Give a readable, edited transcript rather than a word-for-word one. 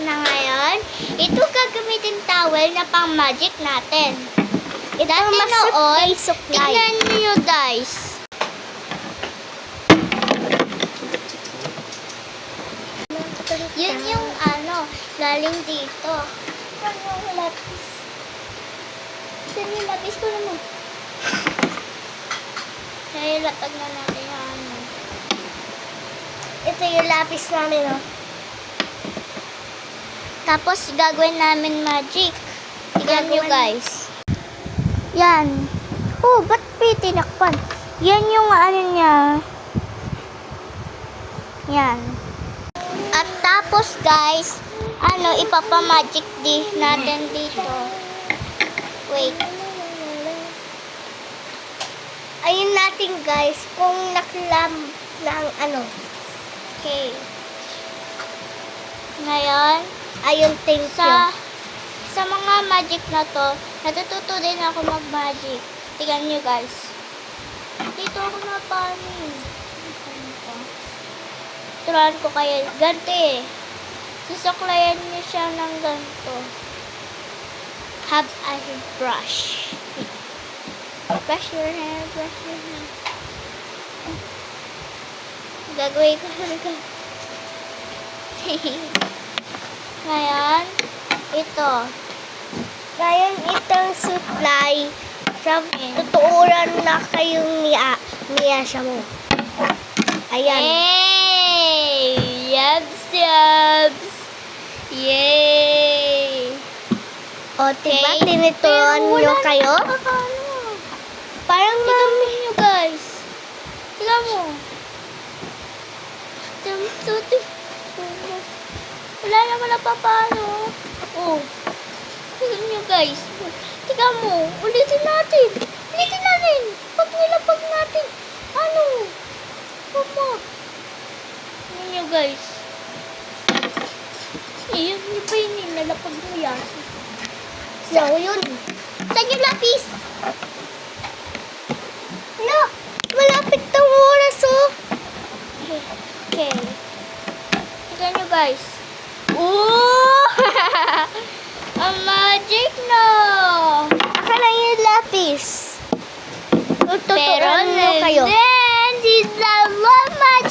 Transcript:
na ngayon. Ito gagamitin towel na pang magic natin. Dati noon, tignan nyo guys. Yun yung galing dito. Ano yung lapis? Ito yung lapis ko naman. Kaya latag na natin yung Ito yung lapis namin, oh. Tapos gagawin namin magic. Tignan nyo guys. Yan. Oh, ba't tinakpan? Yan yung niya. Yan. At tapos guys, ipapamagic natin dito. Wait. Ayun natin guys, kung naklam ng Okay. Ngayon, ayun, thank you. Sa mga magic na to, natututo din ako mag-magic. Tignan nyo guys. Dito ako napanin. Turuan ko kayo. Ganito eh. Susuklayan nyo siya ng ganito. Have a brush. Brush your hair, brush your hair. Gagawin ko talaga. Ngayon, ito. Ngayon, itong supply. Sa tutuuran na kayong niyasya mo. Ayan. Yay! Yabs, yabs! Yay! O, diba? Tinuturuan nyo kayo? Parang mami nyo, guys. Tiga mo. Wala naman na paano. Oh. Tignan nyo guys. Tignan mo. Ulitin natin. Ulitin natin. Pag nilapag natin. Mama. Tignan nyo guys. Yun pa yun. Nalapag mo yan. So, yun. Saan yung lapis? No. Malapit ng oras, oh. Okay. Tignan nyo guys. Ooh! Ang magic na! Aka lang yung lapis. Tututuan mo kayo. Then, this is the love magic.